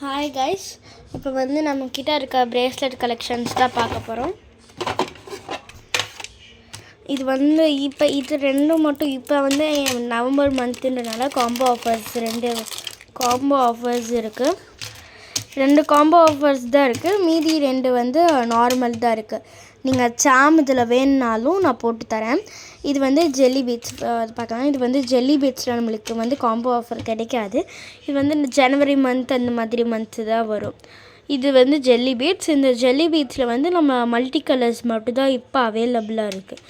Hi guys, இப்போ வந்து நம்மக்கிட்ட இருக்க பிரேஸ்லெட் கலெக்ஷன்ஸ் தான் பார்க்க போகிறோம். இது வந்து இது ரெண்டும் மட்டும் இப்போ வந்து நவம்பர் மந்த்துன்றனால காம்போ ஆஃபர்ஸ் இருக்குது. 2 காம்போ ஆஃபர்ஸ் தான் இருக்குது, மீதி 2 வந்து நார்மல் தான் இருக்குது. நீங்கள் சாம் இதில் வேணுனாலும் நான் போட்டு தரேன். இது வந்து ஜெல்லி பீட்ஸ் பார்க்கலாம். இது வந்து ஜெல்லி பீட்ஸில் நம்மளுக்கு வந்து காம்போ ஆஃபர் கிடைக்காது. இது வந்து இந்த ஜனவரி மந்த் அந்த மாதிரி மந்த்து தான் வரும். இது வந்து ஜெல்லி பீட்ஸ். இந்த ஜெல்லி பீட்ஸில் வந்து நம்ம மல்டி கலர்ஸ் மட்டும்தான் இப்போ அவைலபிளாக இருக்குது.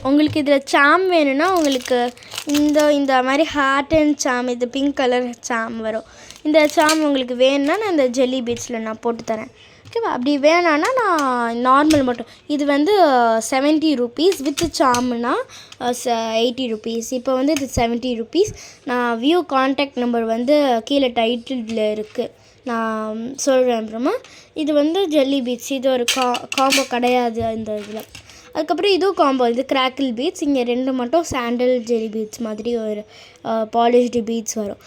உங்களுக்கு இதில் சாம் வேணும்னா உங்களுக்கு இந்த மாதிரி ஹார்ட் அண்ட் சாம், இது பிங்க் கலர் சாம் வரும். இந்த சாம் உங்களுக்கு வேணும்னா நான் இந்த ஜெல்லி பீட்ஸில் நான் போட்டு தரேன். ஓகேவா? அப்படி வேணான்னா நான் நார்மல் மட்டும். இது வந்து 70 rupees வித் சாம்னா 80 rupees. இப்போ வந்து இது 70 rupees. நான் வியூ கான்டாக்ட் நம்பர் வந்து கீழே டைட்டில் இருக்குது, நான் சொல்கிறேன் அப்புறமா. இது வந்து ஜெல்லி பீட்ஸ், இது ஒரு காம்போ கிடையாது இந்த இதில். அதுக்கப்புறம் இதுவும் காம்போ, இது கிராக்கிள் பீட்ஸ். இங்கே 2 மட்டும் சாண்டல் ஜெல்லி பீட்ஸ் மாதிரி ஒரு பாலிஷ்டு பீட்ஸ் வரும்.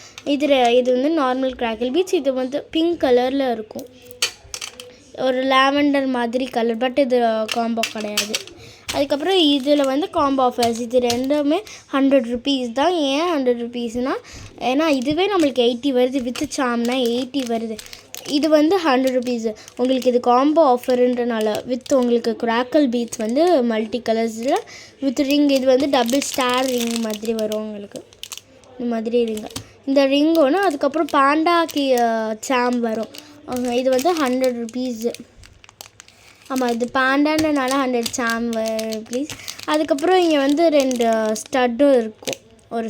இது வந்து நார்மல் கிராக்கிள் பீட்ஸ். இது வந்து பிங்க் கலரில் இருக்கும், ஒரு லாவெண்டர் மாதிரி கலர், பட் இது காம்போ கிடையாது. அதுக்கப்புறம் இதில் வந்து காம்போ ஆஃபர்ஸ், இது ரெண்டுமே 100 rupees தான். ஏன் 100 rupeesனால், ஏன்னா இதுவே நம்மளுக்கு 80 வருது, வித்து சாம்னா 80 வருது. இது வந்து 100 rupees. உங்களுக்கு இது காம்போ ஆஃபருன்றனால வித் உங்களுக்கு கிராக்கிள் பீட்ஸ் வந்து மல்டி கலர்ஸில் வித் ரிங். இது வந்து டபுள் ஸ்டார் ரிங் மாதிரி வரும் உங்களுக்கு, இந்த மாதிரி ரிங்கு. இந்த ரிங் ஒன்று. அதுக்கப்புறம் பாண்டாக்கு சாம் வரும். இது வந்து 100 rupees. ஆமாம், இது பாண்டான்றனால 100 சாம் ப்ளீஸ். அதுக்கப்புறம் இங்கே வந்து 2 ஸ்டட்டும் இருக்கும், ஒரு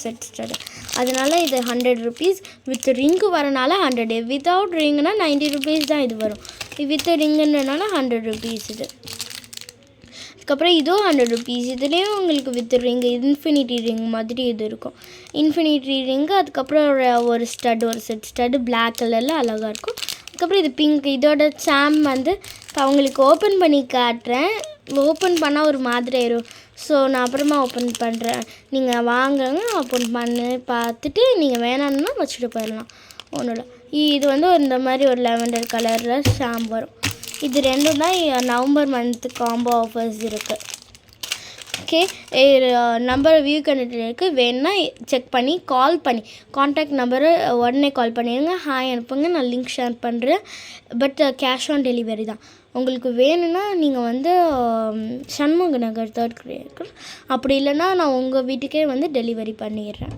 செட் ஸ்டட். அதனால் இது 100 rupees. வித் ரிங்கு வரனால 100. வித்தவுட் ரிங்குனா 90 rupees தான் இது வரும். வித் ரிங்குன்றனால 100 rupees இது. அதுக்கப்புறம் இதுவும் 100 rupees. இதுலேயும் உங்களுக்கு வித் ரிங்கு இன்ஃபினிட்டி ரிங் மாதிரி இது இருக்கும், இன்ஃபினிட்டி ரிங்கு. அதுக்கப்புறம் ஒரு செட் ஸ்டட்டு பிளாக் கலரில் அழகாக இருக்கும். அதுக்கப்புறம் இது பிங்க். இதோட சாம் வந்து அவங்களுக்கு ஓப்பன் பண்ணி காட்டுறேன். ஓப்பன் பண்ணால் ஒரு மாதிரி ஆயிரும், ஸோ நான் அப்புறமா ஓப்பன் பண்ணுறேன். நீங்கள் வாங்குங்க, ஓப்பன் பண்ணி பார்த்துட்டு நீங்கள் வேணான்னா வச்சுட்டு போயிடலாம், ஒன்றும் இல்லை. இது வந்து இந்த மாதிரி ஒரு லாவெண்டர் கலரில் ஷாம் வரும். இது ரெண்டும் தான் நவம்பர் மந்த்து காம்போ ஆஃபர்ஸ் இருக்குது. ஓகே, நம்பர் வியூ கண்டிட்டு இருக்குது. வேணுன்னா செக் பண்ணி காண்டாக்ட் நம்பரை உடனே கால் பண்ணிடுங்க. ஹாய் அனுப்புங்க, நான் லிங்க் ஷேர் பண்ணுறேன். பட் கேஷ் ஆன் டெலிவரி தான். உங்களுக்கு வேணும்னா நீங்கள் வந்து சண்முக நகர் 3rd கிரேக்கர், அப்படி இல்லைன்னா நான் உங்கள் வீட்டுக்கே வந்து டெலிவரி பண்ணிடுறேன்.